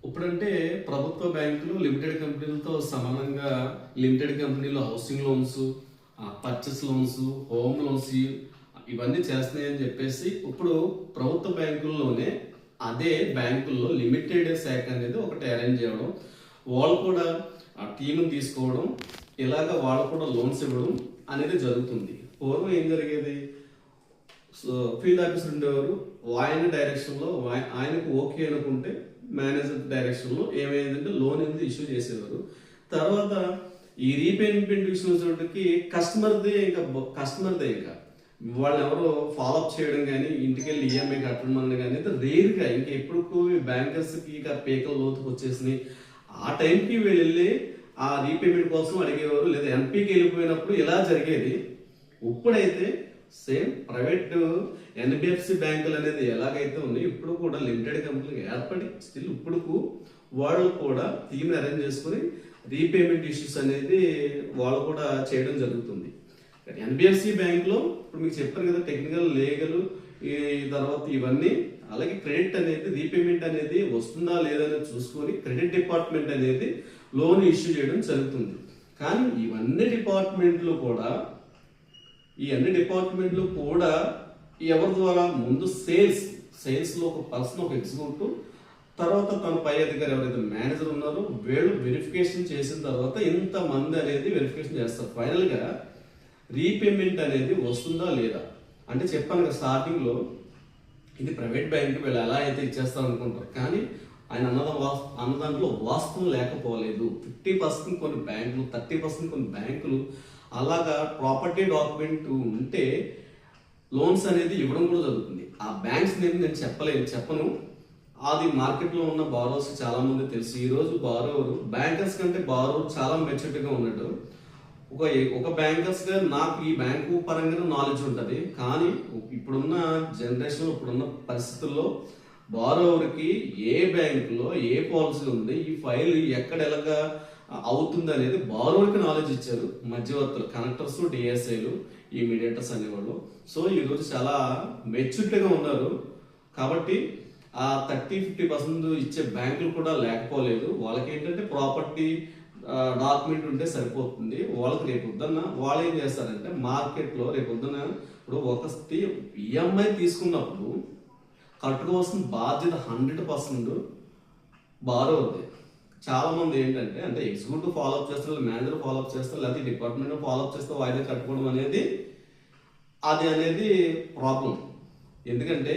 ఇప్పుడంటే ప్రభుత్వ బ్యాంకులు లిమిటెడ్ కంపెనీలతో సమానంగా లిమిటెడ్ కంపెనీలు housing loans, purchase loans, home loans ఇవన్నీ చేస్తున్నాయని చెప్పేసి ఇప్పుడు ప్రభుత్వ బ్యాంకుల్లోనే అదే బ్యాంకుల్లో లిమిటెడ్ శాఖ అనేది ఒకటి అరేంజ్ చేయడం, వాళ్ళు కూడా ఆ టీంని తీసుకోవడం, ఇలాగ వాళ్ళు కూడా లోన్స్ ఇవ్వడం అనేది జరుగుతుంది. పూర్వం ఏం జరిగేది, సో ఫీల్డ్ ఆఫీసర్ ఉండేవారు, ఆయన డైరెక్షన్లో ఆయనకు ఓకే అనుకుంటే మేనేజర్ డైరెక్షన్లో ఏమైందంటే లోన్ అనేది ఇష్యూ చేసేవారు. తర్వాత ఈ రీపేమెంట్ ఇష్యూకి కస్టమర్దే ఇంకా వాళ్ళు ఎవరో ఫాలోఅప్ చేయడం కానీ ఇంటికి వెళ్ళి ఈఎంఐ కట్టడం కానీ అయితే రేర్గా ఇంకా ఎప్పుడు బ్యాంకర్స్కి ఇక పేకల లోతుకు వచ్చేసినాయి. ఆ టైంకి వీళ్ళు వెళ్ళి ఆ రీపేమెంట్ కోసం అడిగేవారు, లేదా ఎన్పీకి వెళ్ళిపోయినప్పుడు ఇలా జరిగేది. ఇప్పుడైతే సేమ్ ప్రైవేట్ ఎన్బిఎఫ్సి బ్యాంకులు అనేది ఎలాగైతే ఉన్నాయి, ఇప్పుడు కూడా లిమిటెడ్ కంపెనీలు ఏర్పడి స్టిల్ ఇప్పుడు వాళ్ళు కూడా టీమ్ అరేంజ్ చేసుకుని రీపేమెంట్ ఇష్యూస్ అనేది వాళ్ళు కూడా చేయడం జరుగుతుంది. ఎన్బిఎఫ్సి బ్యాంక్లో ఇప్పుడు మీకు చెప్పాను కదా, టెక్నికల్, లీగల్, ఈ తర్వాత ఇవన్నీ, అలాగే క్రెడిట్ అనేది రీపేమెంట్ అనేది వస్తుందా లేదని చూసుకొని క్రెడిట్ డిపార్ట్మెంట్ అనేది లోన్ ఇష్యూ చేయడం జరుగుతుంది. కానీ ఇవన్నీ డిపార్ట్మెంట్లు కూడా ఎవరి ద్వారా ముందు సేల్స్లో ఒక పర్సన్, ఒక ఎగ్జిక్యూటివ్, తర్వాత తన పై అధికారి ఎవరైతే మేనేజర్ ఉన్నారో వీళ్ళు వెరిఫికేషన్ చేసిన తర్వాత ఇంతమంది అనేది వెరిఫికేషన్ చేస్తారు. ఫైనల్గా రీపేమెంట్ అనేది వస్తుందా లేదా అంటే చెప్పాను కదా స్టార్టింగ్లో, ఇది ప్రైవేట్ బ్యాంక్ వీళ్ళు ఎలా అయితే ఇచ్చేస్తారు అనుకుంటారు, కానీ ఆయన అన్న దాంట్లో వాస్తవం లేకపోలేదు. 50% కొన్ని బ్యాంకులు, 30% కొన్ని బ్యాంకులు అలాగా ప్రాపర్టీ డాక్యుమెంట్ ఉంటే లోన్స్ అనేది ఇవ్వడం కూడా జరుగుతుంది. ఆ బ్యాంక్స్ నేమ్ నేను చెప్పను, అది మార్కెట్లో ఉన్న బారోవర్స్ చాలా మంది తెలుసు. ఈరోజు బారోవర్ బ్యాంకర్స్ కంటే బారోవర్ చాలా మెచ్యూరిటీగా ఉన్నట్టు. ఒక బ్యాంకర్స్ గా నాకు ఈ బ్యాంకు పరంగా నాలెడ్జ్ ఉంటుంది, కానీ ఇప్పుడున్న జనరేషన్, ఇప్పుడున్న పరిస్థితుల్లో బారోవర్కి ఏ బ్యాంకులో ఏ పాలసీ ఉంది, ఈ ఫైల్ ఎక్కడ ఎలాగా అవుతుంది అనేది బారోవర్కి నాలెడ్జ్ ఇచ్చారు మధ్యవర్తులు, కనెక్టర్స్, డిఎస్ఐలు, ఈ మీడియేటర్స్ అనేవాళ్ళు. సో ఈరోజు చాలా మెచ్యూరిటీగా ఉన్నారు. కాబట్టి ఆ 30-50% ఇచ్చే బ్యాంకులు కూడా లేకపోలేదు. వాళ్ళకి ఏంటంటే ప్రాపర్టీ డాక్యుమెంట్ ఉంటే సరిపోతుంది. వాళ్ళకి రేపొద్దున్న వాళ్ళు ఏం చేస్తారంటే మార్కెట్లో రేపొద్దున ఇప్పుడు ఒక ఈఎంఐ తీసుకున్నప్పుడు కట్టుకోవాల్సిన బాధ్యత 100% బారోవర్ది. చాలా మంది ఏంటంటే అంటే ఎగ్జిక్యూటివ్ ఫాలోఅప్ చేస్తారు, మేనేజర్ ఫాలోఅప్ చేస్తారు, లేకపోతే డిపార్ట్మెంట్ ఫాలోఅప్ చేస్తే వాయిదా కట్టుకోవడం అనేది ప్రాబ్లం. ఎందుకంటే